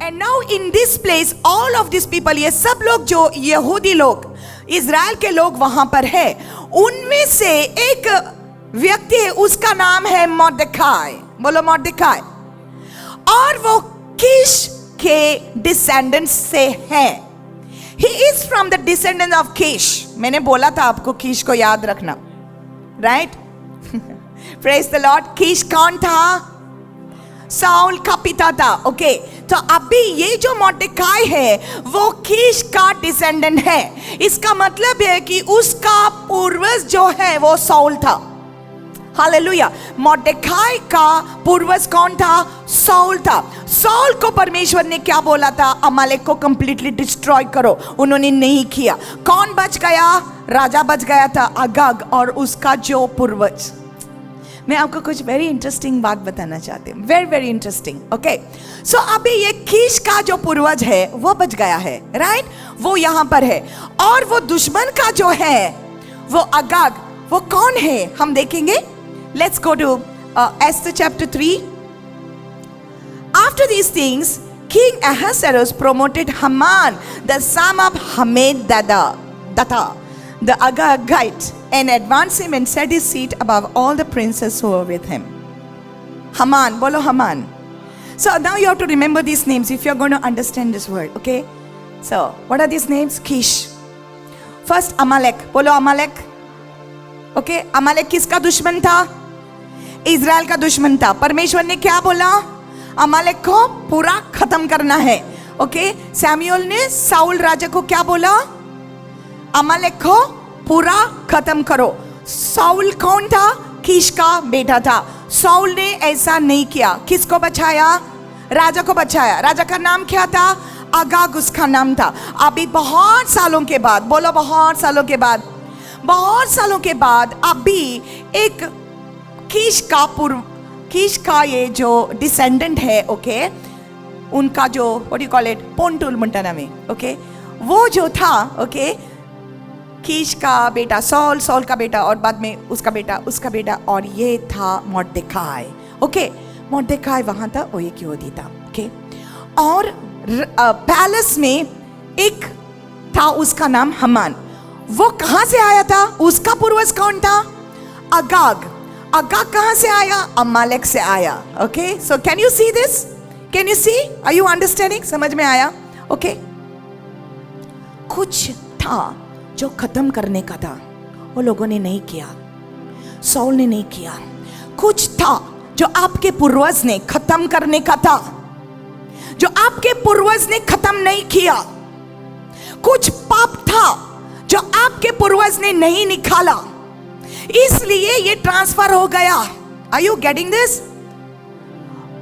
And now in this place all of this people, ये सब लोग जो यहूदी लोग, इज़राइल के लोग वहां पर है, उनमें से एक व्यक्ति है, उसका नाम है मॉर्देखाई। बोलो मॉर्देखाई। और वो कीश के डिसेंडेंट्स से है। He is from the descendant of Kish. मैंने बोला था आपको कीश को याद रखना, right? Praise the Lord. कीश कौन था? साउल का पिता था। ओके, तो अभी ये जो मॉर्देखाई है वो कीश का डिसेंडेंट है। इसका मतलब है कि उसका पूर्वज जो है वो साउल था। हालेलुया। मॉर्देखाई का पूर्वज कौन था? साउल था। साउल को परमेश्वर ने क्या बोला था? अमालेक को कंप्लीटली डिस्ट्रॉय करो। उन्होंने नहीं किया। कौन बच गया? राजा बच गया था, अगाग, और उसका जो पूर्वज। मैं आपको कुछ वेरी इंटरेस्टिंग बात बताना चाहती हूँ, वेरी वेरी इंटरेस्टिंग। ओके, सो अभी ये कीश का जो पूर्वज है वो बच गया है, राइट? वो यहाँ पर है। और वो दुश्मन का जो है वो अगाग, वो कौन है हम देखेंगे। Let's go to Esther chapter 3. After these things, King Ahasuerus promoted Haman, the son of Hammedatha, the Agagite, and advanced him and set his seat above all the princes who were with him. Haman, bolo Haman. So now you have to remember these names if you're going to understand this word, okay? So, what are these names? Kish. First, Amalek. Bolo Amalek. Okay, Amalek किसका दुश्मन था? Israel का दुश्मन था। परमेश्वर ने क्या बोला? अमालेक को पूरा खत्म करना है। ओके, सैमुएल ने साउल राजा को क्या बोला? अमालेक को पूरा खत्म करो। साउल कौन था? कीश का बेटा था। साउल ने ऐसा नहीं किया। किसको बचाया? राजा को बचाया। राजा का नाम क्या था? अगाग उसका नाम था। अभी बहुत सालों के बाद, बोलो बहुत सालों के बाद, बहुत सालों के बाद अभी एक कीश का ये जो डिसेंडेंट है, ओके, उनका जो व्हाट यू कॉल इट, पोंटुल मुंटाना में, ओके, वो जो था, ओके, कीश का बेटा साउल, साउल का बेटा, और बाद में उसका बेटा, और ये था मॉर्देखाई। ओके, मॉर्देखाई वहां था, वो एक यहूदी था। ओके, और पैलेस में एक था, उसका नाम हमान। वो कहां से आया था? उसका पूर्वज कौन था? अगाग। अगाग कहां से आया? अमालेक से आया। Okay, so can you see this? Can you see? Are you understanding? समझ में आया? ओके, कुछ था जो खत्म करने का था, वो लोगों ने नहीं किया, साउल ने नहीं किया। कुछ था जो आपके पूर्वज ने खत्म करने का था, जो आपके पूर्वज ने खत्म नहीं किया। कुछ पाप था जो आपके पूर्वज ने नहीं निकाला, इसलिए ये ट्रांसफर हो गया। Are you getting this?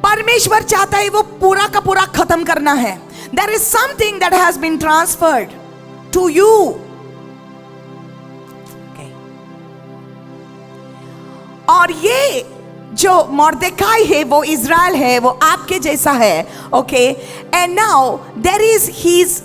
परमेश्वर चाहता है वो पूरा का पूरा खत्म करना है। There is something that has been transferred to you. और ये जो मॉर्देखाई है वो इज़राइल है, वो आपके जैसा है। Okay, and now there is his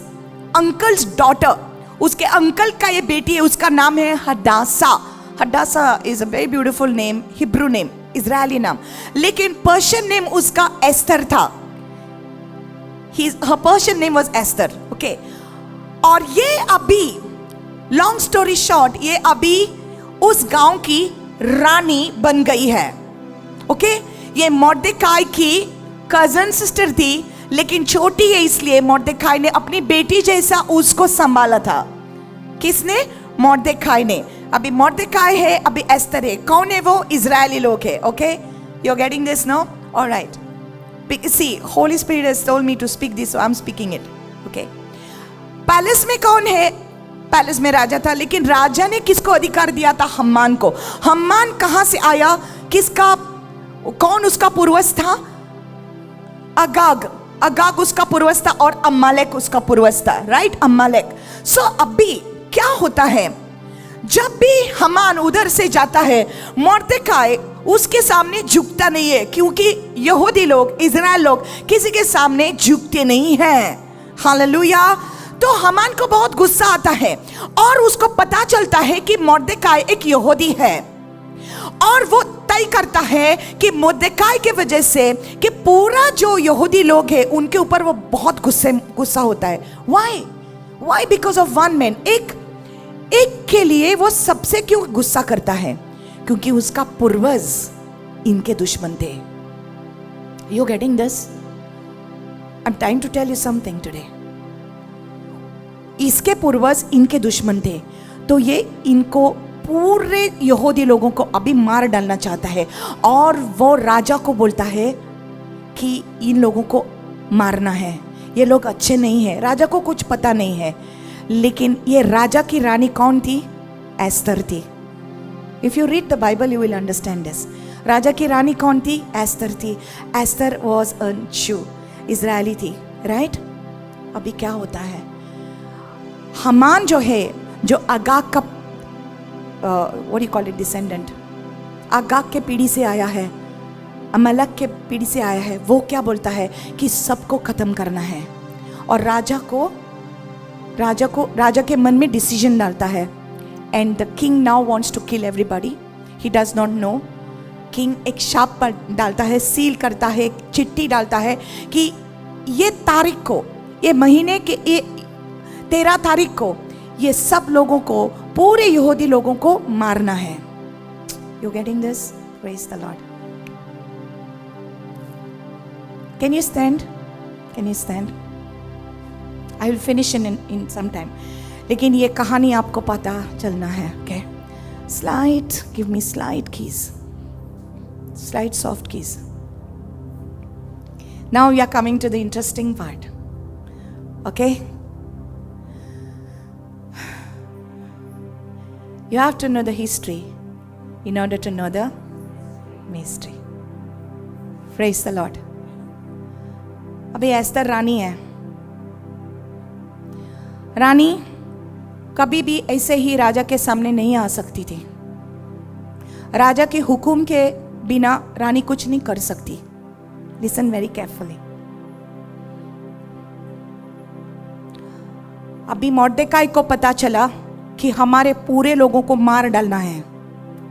uncle's daughter, उसके अंकल का ये बेटी है, उसका नाम है Hadassah. Hadassah is a very beautiful name, Hebrew name, Israeli नाम, लेकिन पर्शियन नेम उसका एस्तर था। Her Persian name was Esther. Okay, और ये अभी, लॉन्ग स्टोरी शॉर्ट, ये अभी उस गांव की रानी बन गई है। ओके, ये मॉर्देखाई की कजन सिस्टर थी, लेकिन छोटी है, इसलिए मॉर्देखाई ने अपनी बेटी जैसा उसको संभाला था। किसने? मॉर्देखाई ने। अभी मॉर्देखाई है, अभी एस्तर है। कौन है वो? इजरायली लोग है। Okay, you are getting this? No? Alright, see, Holy Spirit has told me to speak this, so I am speaking it. Okay, palace में कौन है? पैलेस में राजा था, लेकिन राजा ने किसको अधिकार दिया था? हम्मान को। हम्मान कहां से आया? किसका, कौन उसका पूर्वज था? अगाग। अगाग उसका पूर्वज था और अमालेक उसका पूर्वज था, राइट? अमालेक। सो अभी क्या होता है, जब भी हमान उधर से जाता है, मॉर्देखाई उसके सामने झुकता नहीं है, क्योंकि यहूदी लोग, इजराइल लोग किसी के सामने झुकते नहीं हैं। हालेलुया। तो हमान को बहुत गुस्सा आता है और उसको पता चलता है कि मॉर्देखाई एक यहूदी है, और वो तय करता है कि मुर्देकाई के वजह से कि पूरा जो यहूदी लोग है उनके ऊपर वो बहुत गुस्सा होता है। Why because of one man, एक के लिए वो सबसे क्यों गुस्सा करता है? क्योंकि उसका पूर्वज इनके दुश्मन थे। You getting this? I am trying to tell you something today. इसके पूर्वज इनके दुश्मन थे, तो ये इनको पूरे यहूदी लोगों को अभी मार डालना चाहता है। और वो राजा को बोलता है कि इन लोगों को मारना है, ये लोग अच्छे नहीं हैं। राजा को कुछ पता नहीं है, लेकिन ये राजा की रानी कौन थी? एस्तर थी। If you read the Bible you will understand this. राजा की रानी कौन थी? एस्तर थी। एस्तर वॉज अ जू, इजरायली थी, राइट? अभी क्या होता है, हमान जो है, जो अगाग का what you call it, descendant, Agag के पीढ़ी से आया है, अमलक के पीढ़ी से आया है, वो क्या बोलता है कि सबको खत्म करना है। और राजा के मन में डिसीजन डालता है। And the king now wants to kill everybody, he does not know. King एक शाप पर डालता है, सील करता है, एक चिट्ठी डालता है कि ये तारीख को, ये महीने के 13 तारीख को ये सब लोगों को, पूरे यहूदी लोगों को मारना है। You getting this? Praise the Lord. Can you stand? Can you stand? I will finish in some time, लेकिन ये कहानी आपको पता चलना है। Okay, slide, give me slide keys, slide soft keys. Now we are coming to the interesting part. Okay, you have to know the history in order to know the mystery. Praise the Lord. अभी एस्तर रानी है। रानी कभी भी ऐसे ही राजा के सामने नहीं आ सकती थी। राजा के हुक्म के बिना रानी कुछ नहीं कर सकती। Listen very carefully. अभी मॉर्देकाई को पता चला कि हमारे पूरे लोगों को मार डालना है,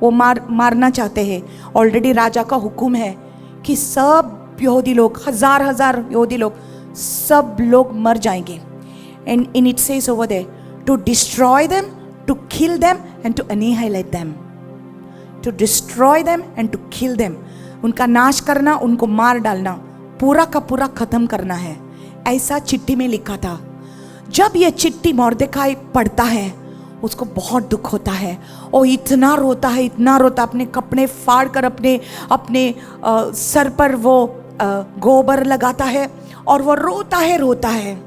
वो मारना चाहते हैं। ऑलरेडी राजा का हुक्म है कि सब यहूदी लोग, हजार यहूदी लोग, सब लोग मर जाएंगे। And in it says over there to destroy them, to kill them and to annihilate them. To destroy them and to kill them, उनका नाश करना, उनको मार डालना, पूरा का पूरा खत्म करना है, ऐसा चिट्ठी में लिखा था। जब ये चिट्ठी मॉर्देकाई पढ़ता है उसको बहुत दुख होता है और इतना रोता है, इतना रोता, अपने कपड़े फाड़ कर अपने सर पर वो गोबर लगाता है और वो रोता है।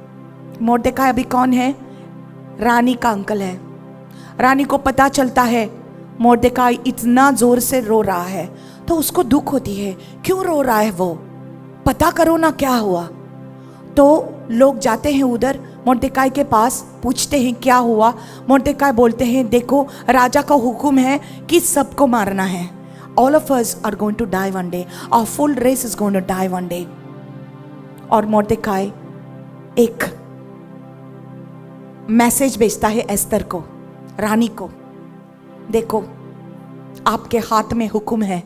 मॉर्देकाई अभी कौन है? रानी का अंकल है। रानी को पता चलता है मॉर्देकाई इतना जोर से रो रहा है, तो उसको दुख होती है, क्यों रो रहा है वो, पता करो ना क्या हुआ। तो लोग जाते हैं उधर मॉर्देकाई के पास, पूछते हैं क्या हुआ। मॉर्देकाई बोलते हैं देखो राजा का हुक्म है कि सबको मारना है। All of us are going to die one day, our full race is going to die one day. और मॉर्देकाई एक मैसेज भेजता है एस्तर को, रानी को, देखो आपके हाथ में हुक्म है,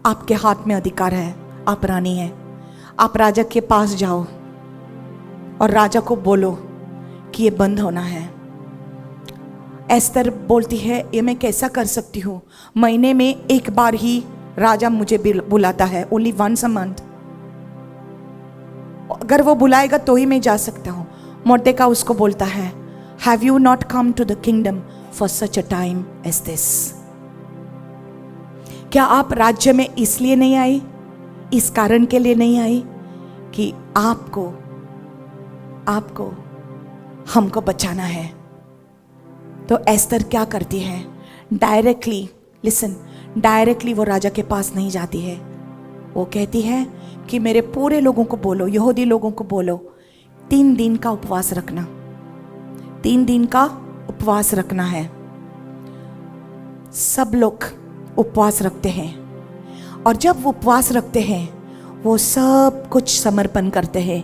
आपके हाथ में अधिकार है, आप रानी हैं, आप राजा के पास जाओ और राजा को बोलो कि ये बंद होना है। एस्तर बोलती है ये मैं कैसा कर सकती हूँ, महीने में एक बार ही राजा मुझे बुलाता है, ओनली वंस अ मंथ, अगर वो बुलाएगा तो ही मैं जा सकता हूँ। मॉर्देकाई उसको बोलता है have you not come to the kingdom for such a time as this, क्या आप राज्य में इसलिए नहीं आई, इस कारण के लिए नहीं आई कि आपको हमको बचाना है। तो एस्तर क्या करती है, डायरेक्टली, लिसन, डायरेक्टली वो राजा के पास नहीं जाती है। वो कहती है कि मेरे पूरे लोगों को बोलो, यहूदी लोगों को बोलो 3 दिन का उपवास रखना, 3 दिन का उपवास रखना है। सब लोग उपवास रखते हैं और जब वो उपवास रखते हैं वो सब कुछ समर्पण करते हैं।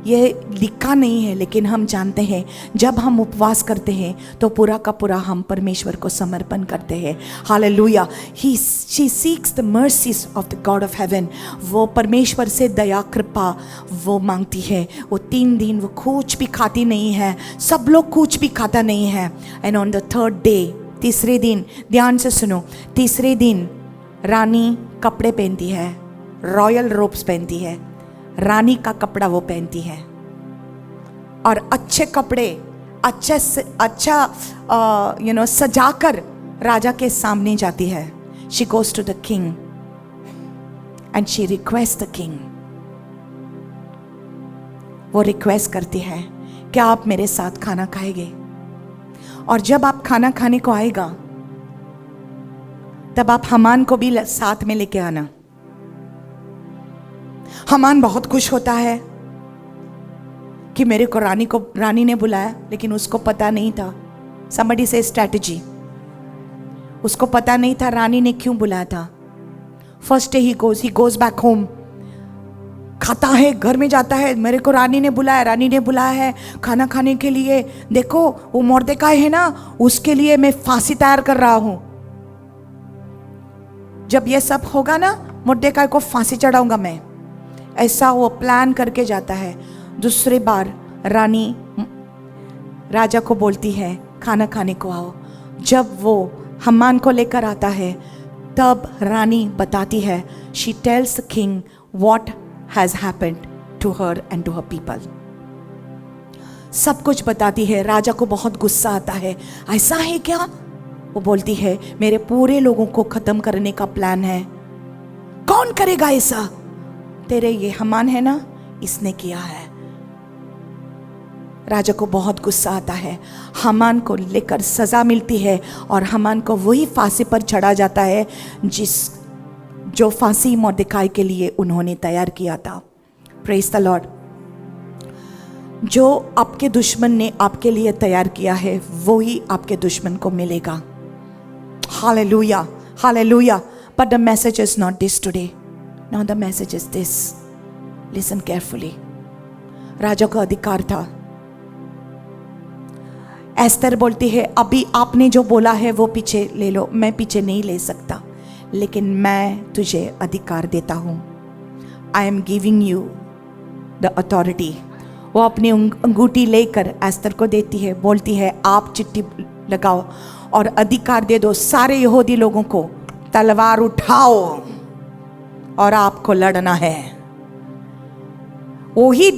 ये लिखा नहीं है, लेकिन हम जानते हैं जब हम उपवास करते हैं तो पूरा का पूरा हम परमेश्वर को समर्पण करते हैं। Hallelujah. She seeks the mercies of the God of heaven. वो परमेश्वर से दया कृपा वो मांगती है। वो 3 दिन वो कुछ भी खाती नहीं है, सब लोग कुछ भी खाता नहीं है। And on the 3rd day, तीसरे दिन, ध्यान से सुनो, तीसरे दिन रानी कपड़े पहनती है, रॉयल रोब्स पहनती है, रानी का कपड़ा वो पहनती है और अच्छे कपड़े अच्छा सजाकर राजा के सामने जाती है। She goes to the king and she request the king. वो रिक्वेस्ट करती है, क्या आप मेरे साथ खाना खाएंगे? और जब आप खाना खाने को आएगा तब आप हमान को भी साथ में लेके आना। हमान बहुत खुश होता है कि मेरे को रानी ने बुलाया, लेकिन उसको पता नहीं था। somebody say strategy। उसको पता नहीं था रानी ने क्यों बुलाया था। First day he goes back home, खाता है, घर में जाता है, मेरे को रानी ने बुलाया है खाना खाने के लिए। देखो वो मोर्देकाई है ना, उसके लिए मैं फांसी तैयार कर रहा हूं। जब ये सब होगा ना, मोर्देकाई को फांसी चढ़ाऊंगा मैं, ऐसा वो प्लान करके जाता है। दूसरी बार रानी राजा को बोलती है खाना खाने को आओ। जब वो हमान को लेकर आता है तब रानी बताती है, she tells the king what has happened to her and to her people. सब कुछ बताती है। राजा को बहुत गुस्सा आता है, ऐसा है क्या? वो बोलती है, मेरे पूरे लोगों को खत्म करने का प्लान है। कौन करेगा ऐसा? तेरे ये हमान है ना, इसने किया है। राजा को बहुत गुस्सा आता है। हमान को लेकर सजा मिलती है और हमान को वही फांसी पर चढ़ा जाता है जो फांसी मोर्देकाई के लिए उन्होंने तैयार किया था। Praise the Lord. जो आपके दुश्मन ने आपके लिए तैयार किया है वो ही आपके दुश्मन को मिलेगा। Hallelujah, hallelujah. But the message is not this today. Now the message is this. Listen carefully. राजा का अधिकार था। एस्तर बोलती है, अभी आपने जो बोला है वो पीछे ले लो, मैं पीछे नहीं ले सकता, लेकिन मैं तुझे अधिकार देता हूं। I am giving you the authority. वो अपनी अंगूठी लेकर एस्तर को देती है, बोलती है आप चिट्ठी लगाओ और अधिकार दे दो सारे यहूदी लोगों को, तलवार उठाओ और आपको लड़ना है। वही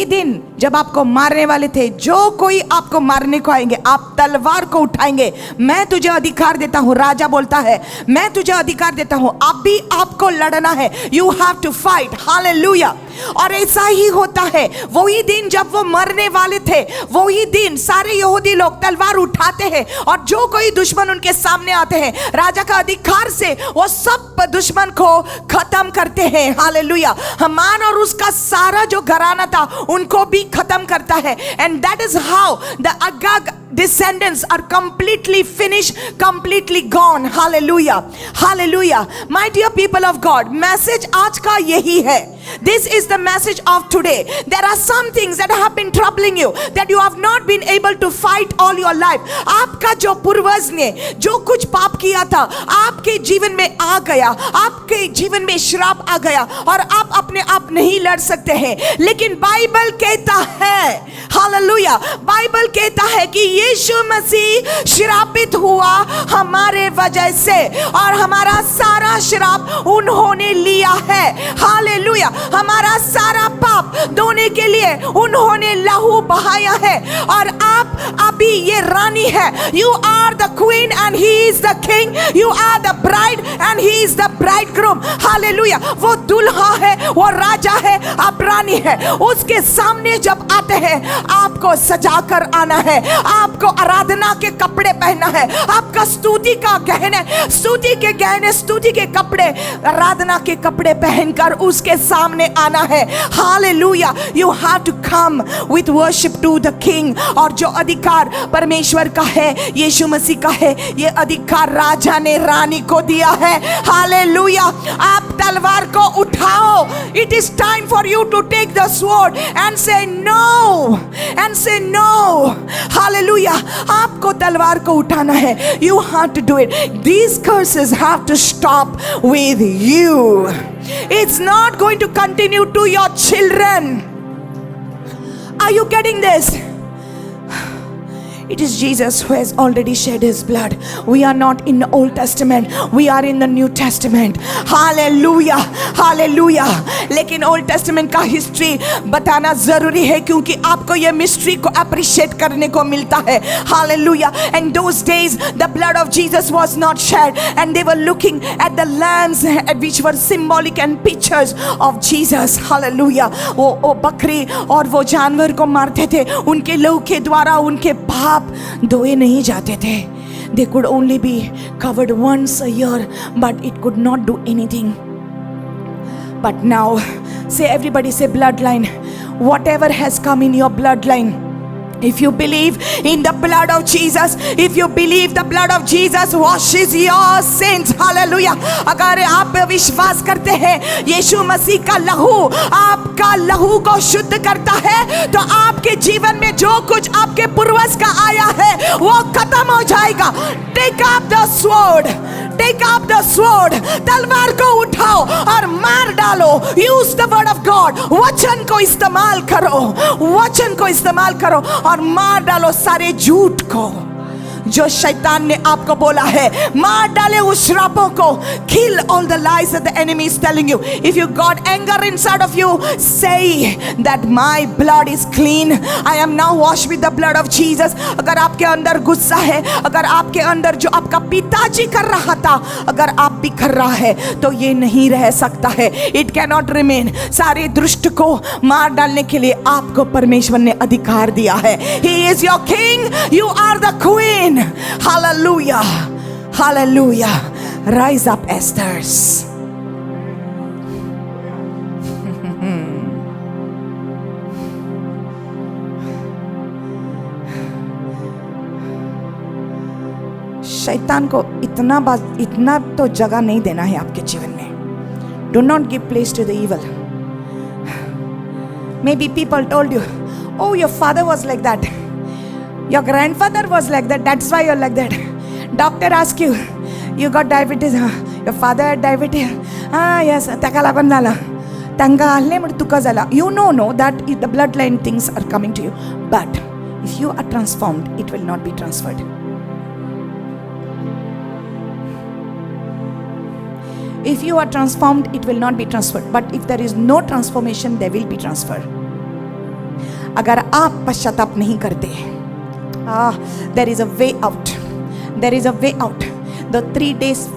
दिन जब आपको मारने वाले थे, जो कोई आपको मारने को आएंगे, आप तलवार को उठाएंगे। मैं तुझे अधिकार देता हूं। राजा बोलता है, मैं तुझे अधिकार देता हूं, अब भी आपको लड़ना है। You have to fight. Hallelujah. और ऐसा ही होता है। वही दिन जब वो मरने वाले थे, वही दिन सारे यहूदी लोग तलवार उठाते हैं और जो कोई दुश्मन उनके सामने आते हैं, राजा का अधिकार से वो सब दुश्मन को खत्म करते हैं। हालेलुया। हमान और उसका सारा जो घराना था उनको भी खत्म करता है। And that is how the Agag descendants are completely finished, completely gone. Hallelujah, hallelujah. My dear people of God, message आज का यही है। This is the message of today. There are some things that have been troubling you, that you have not been able to fight all your life. आपका जो पूर्वज ने जो कुछ पाप किया था आपके जीवन में आ गया, आपके जीवन में श्राप आ गया और आप अपने आप नहीं लड़ सकते हैं। लेकिन बाइबल कहता है, हालेलुया, बाइबल कहता है कि यीशु मसीह श्रापित हुआ हमारे वजह से और हमारा सारा श्राप उन्होंने लिया है। हालेलुया। हमारा सारा पाप धोने के लिए उन्होंने लहू बहाया है और आप अभी ये रानी है। You are the queen and he is the king. You are the bride and he is the bridegroom. Hallelujah. वो दुल्हा है, वो राजा है, आप रानी है। उसके सामने जब आते हैं आपको सजा कर आना है, आपको आराधना के कपड़े पहनना है, आपका स्तुति का गहने, स्तुति के गहने, स्तुति के कपड़े, आराधना के कपड़े पहनकर उसके सामने सामने आना है. Hallelujah. You have to come with worship to the King. और जो अधिकार परमेश्वर का है, यीशु मसीह का है, ये अधिकार राजा ने रानी को दिया है. हालेलुया. आप तलवार को उठाओ. It is time for you to take the sword and say no, and say no. Hallelujah. आपको तलवार को उठाना है. You have to do it. These curses have to stop with you. It's not going to continue to your children. Are you getting this? It is Jesus who has already shed his blood. We are not in the Old Testament. We are in the New Testament. Hallelujah. Hallelujah. लेकिन Old Testament का history बताना जरूरी है क्योंकि आपको ये mystery को appreciate करने को मिलता है. Hallelujah. And those days the blood of Jesus was not shed and they were looking at the lambs which were symbolic and pictures of Jesus. Hallelujah. वो बकरी और वो जानवर को मारते थे. उनके लहू के द्वारा उनके पाप धोए नहीं जाते थे. They could only be covered once a year, but it could not do anything. But now, say everybody say bloodline. Whatever has come in your bloodline, if you believe in the blood of Jesus, if you believe the blood of Jesus washes your sins, hallelujah. अगर आप विश्वास करते हैं यीशु मसीह का लहू आपका लहू को शुद्ध करता है, तो आपके जीवन में जो कुछ आपके पूर्वज का आया है वो खत्म हो जाएगा. Take up the sword. Take up the sword. तलवार को उठाओ और मार डालो. Use the word of God. वचन को इस्तेमाल करो. वचन को इस्तेमाल करो और मार डालो सारे झूठ को जो शैतान ने आपको बोला है. मार डाले उस श्रापों को. Kill all the lies that the enemy is telling you. If you got anger inside of you, say that my blood is clean. I am now washed with the blood of Jesus. अगर आपके अंदर गुस्सा है, अगर आपके अंदर जो आपका पिताजी कर रहा था, अगर आप भी कर रहा है, तो ये नहीं रह सकता है. It cannot remain. सारे दुष्ट को मार डालने के लिए आपको परमेश्वर ने अधिकार दिया है. He is your king. You are the queen. Hallelujah. Hallelujah. Rise up, Esthers. शैतान को इतना तो जगह नहीं देना है आपके जीवन में. Do not give place to the evil. Maybe people told you, oh, your father was like that. Your grandfather was like that. That's why you're like that. Doctor asked you, you got diabetes. Your father had diabetes. Yes. Taka laban nala. Tanga alle mud tuka zala. You know that the bloodline things are coming to you. But if you are transformed, it will not be transferred. If you are transformed, it will not be transferred. But if there is no transformation, there will be transfer. अगर आप पश्चाताप नहीं करते, there is a way out. There is a way out. The 3 days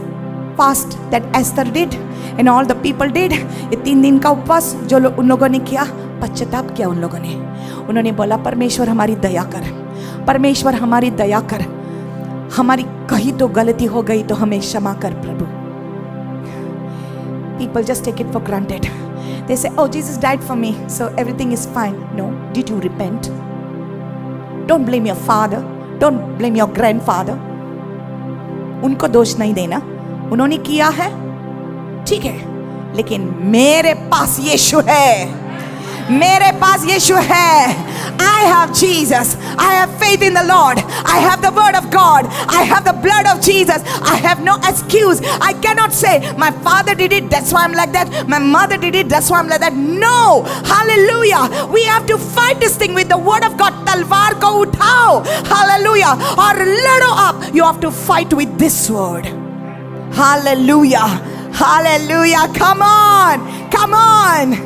fast that Esther did and all the people did, ये 3 दिन का उपवास जो उन लोगों ने किया, पश्चाताप किया उन लोगों ने. उन्होंने बोला परमेश्वर हमारी दया कर, परमेश्वर हमारी दया कर, हमारी कहीं तो गलती हो गई तो हमें क्षमा कर प्रभु. People just take it for granted. They say, oh, Jesus died for me, so everything is fine. No, did you repent? Don't blame your father. Don't blame your grandfather. उनको दोष नहीं देना. उन्होंने किया है, ठीक है, लेकिन मेरे पास यीशु है. मेरे पास यीशु है. I have Jesus. I have faith in the Lord. I have the word of God. I have the blood of Jesus. I have no excuse. I cannot say my father did it, that's why I'm like that. My mother did it, that's why I'm like that. No. Hallelujah. We have to fight this thing with the word of God. तलवार को उठाओ. Hallelujah. और लड़ो up. You have to fight with this word. Hallelujah. Hallelujah. Come on. Come on.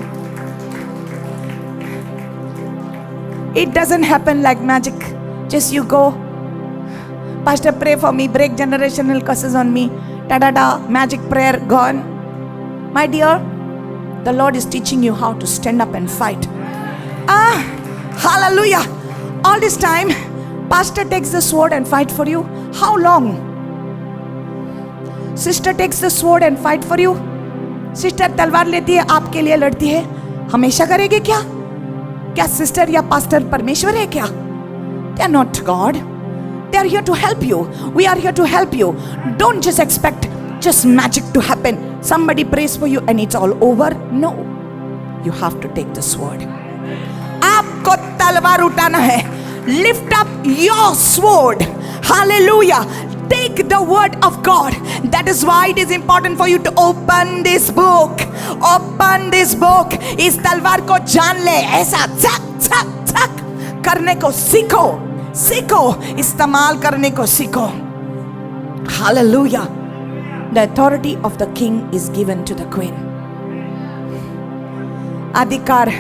It doesn't happen like magic. Just you go, Pastor, pray for me, break generational curses on me. Da-da-da, magic prayer, gone. My dear, the Lord is teaching you how to stand up and fight. Hallelujah. All this time, Pastor takes the sword and fight for you. How long? Sister takes the sword and fight for you. Sister तलवार लेती है, आपके लिए लड़ती है, हमेशा करेगी क्या? क्या सिस्टर या पास्टर परमेश्वर है क्या? They are not God. They are here to help you. We are here to help you. Don't just expect just magic to happen. Somebody prays for you and it's all over. No. You have to take the sword. आपको तलवार उठाना है. Lift up your sword. Hallelujah. Take the word of God. That is why it is important for you to open this book. Open this book. इस तलवार को जान ले. ऐसा छक छक छक करने को सीखो. सीखो. इस्तेमाल करने को सीखो. Hallelujah. The authority of the king is given to the queen. अधिकार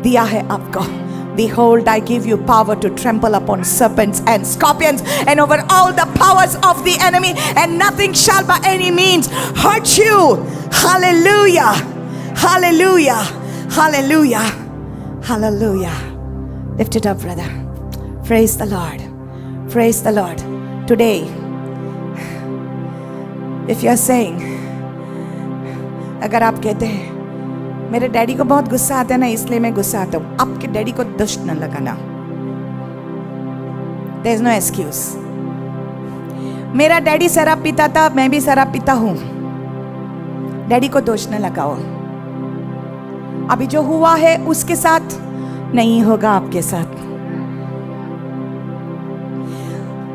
दिया है आपको. Behold, I give you power to trample upon serpents and scorpions and over all the powers of the enemy, and nothing shall by any means hurt you. Hallelujah. Hallelujah. Hallelujah. Hallelujah. Lift it up, brother. Praise the Lord. Praise the Lord. Today, if you are saying, अगर आप कहते हैं मेरे daddy को बहुत गुस्सा आता है ना, इसलिए मैं गुस्सा आता हूं, आपके डैडी को दुष्ट न लगाना. There is no excuse. मेरा डैडी शराब पीता था, मैं भी शराब पीता हूं, डैडी को दोष न लगाओ. अभी जो हुआ है उसके साथ नहीं होगा आपके साथ.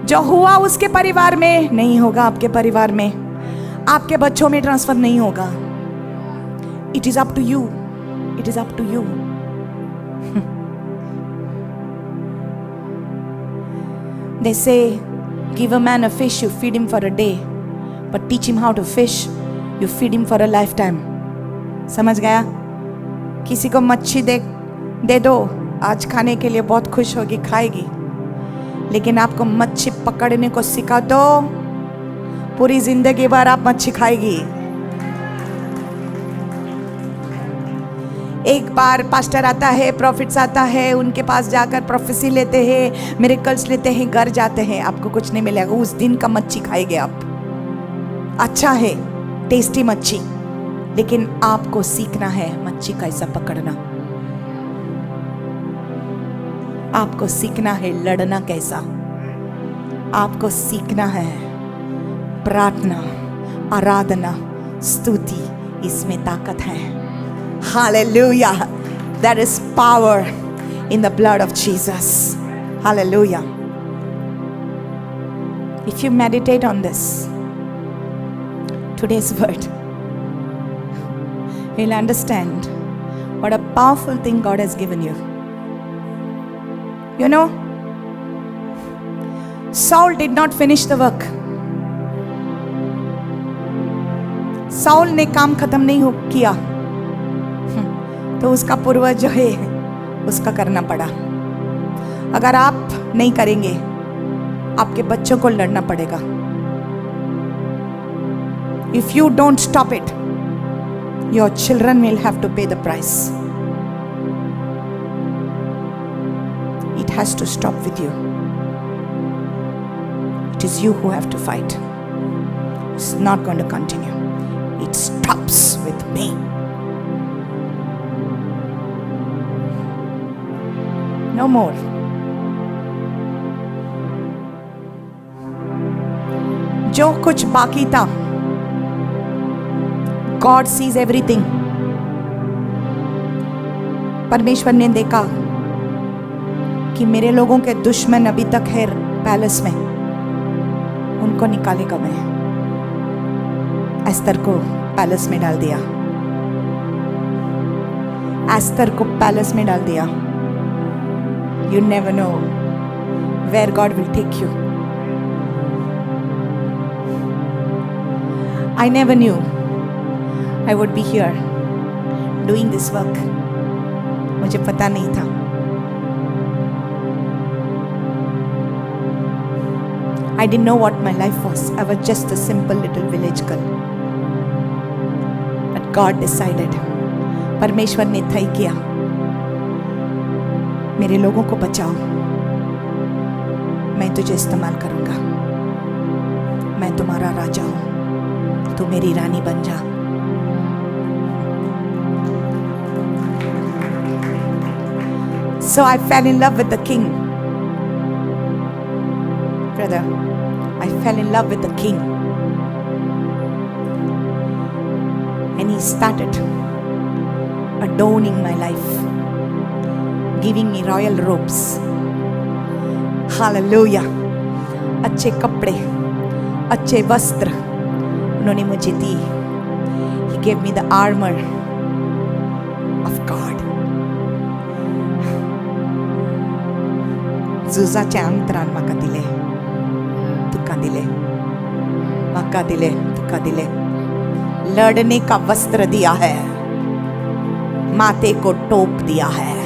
जो हुआ उसके परिवार में नहीं होगा आपके परिवार में. आपके बच्चों में ट्रांसफर नहीं होगा. It is up to you. It is up to you. They say, give a man a fish, you feed him for a day. But teach him how to fish, you feed him for a lifetime. समझ गया? किसी को मच्छी दे दो, आज खाने के लिए बहुत खुश होगी, खाएगी. लेकिन आपको मच्छी पकड़ने को सिखा दो, पूरी जिंदगी भर आप मच्छी खाएगी. एक बार पास्टर आता है, प्रॉफिट्स आता है, उनके पास जाकर प्रोफेसी लेते हैं, मिरेकल्स लेते हैं, घर जाते हैं, आपको कुछ नहीं मिलेगा. उस दिन का मच्छी खाएंगे आप. अच्छा है, टेस्टी मच्छी, लेकिन आपको सीखना है मच्छी कैसा पकड़ना. आपको सीखना है लड़ना कैसा. आपको सीखना है प्रार्थना, आराधना, स्तुति, इसमें ताकत है. Hallelujah. There is power in the blood of Jesus. Hallelujah. If you meditate on this, today's word, you'll understand what a powerful thing God has given you. You know, Saul did not finish the work. Saul ने काम खत्म नहीं किया, तो उसका पूर्वज जो है उसका करना पड़ा. अगर आप नहीं करेंगे, आपके बच्चों को लड़ना पड़ेगा. If you don't stop it, your children will have to pay the price. It has to stop with you. It is you who have to fight. It's not going to continue. It stops with me. No more. जो कुछ बाकी था, God sees everything. परमेश्वर ने देखा कि मेरे लोगों के दुश्मन अभी तक है पैलेस में, उनको निकालेगा मैं. एस्तर को पैलेस में डाल दिया. एस्तर को पैलेस में डाल दिया. You never know where God will take you. I never knew I would be here doing this work. मुझे पता नहीं था. I didn't know what my life was. I was just a simple little village girl. But God decided. परमेश्वर ने तय किया, मेरे लोगों को बचाओ, मैं तुझे इस्तेमाल करूंगा. मैं तुम्हारा राजा हूं, तू मेरी रानी बन जा. So I fell in love with the king. Brother, I fell in love with the king. And he started adorning my life, giving me royal robes. Hallelujah. अच्छे कपड़े, अच्छे वस्त्र उन्होंने मुझे दी. He gave me the armor of God. झुजाचे अंतरान म्हाका दिले, तुका दिले, म्हाका दिले, तुका दिले. लड़ने का वस्त्र दिया है, माथे को टोप दिया है,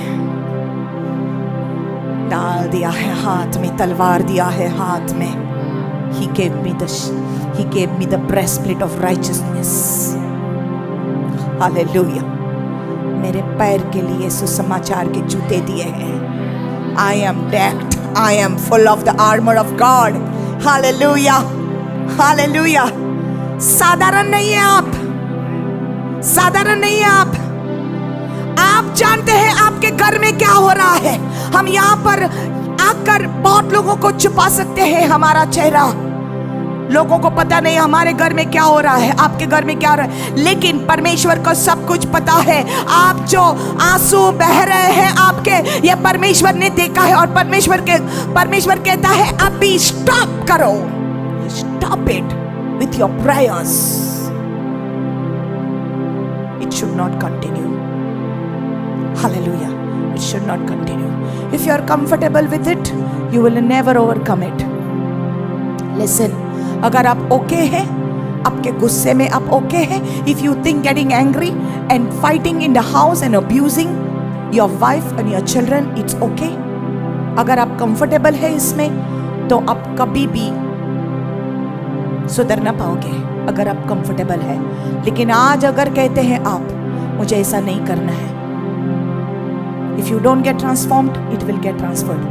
डाल दिया है हाथ में, तलवार दिया है हाथ में. He gave me the breastplate of righteousness. Hallelujah. मेरे पैर के लिए सुसमाचार के जूते दिए हैं. I am decked. I am full of the armor of God. Hallelujah. Hallelujah. साधारण नहीं है आप, साधारण नहीं है आप. आप जानते हैं आपके घर में क्या हो रहा है. हम यहाँ पर आकर बहुत लोगों को छुपा सकते हैं हमारा चेहरा. लोगों को पता नहीं हमारे घर में क्या हो रहा है, आपके घर में क्या हो रहा है, लेकिन परमेश्वर को सब कुछ पता है. आप जो आंसू बह रहे हैं आपके, ये परमेश्वर ने देखा है. और परमेश्वर कहता है अभी स्टॉप करो. Stop it with your prayers. It should not continue. Hallelujah. It should not continue. If you are comfortable with it, you will never overcome it. Listen, अगर आप okay हैं, आपके गुस्से में आप okay हैं, if you think getting angry and fighting in the house and abusing your wife and your children, it's okay. अगर आप comfortable है इसमें, तो आप कभी भी सुधर ना पाओगे अगर आप comfortable है. लेकिन आज अगर कहते हैं आप, मुझे ऐसा नहीं करना है, if you don't get transformed, it will get transferred.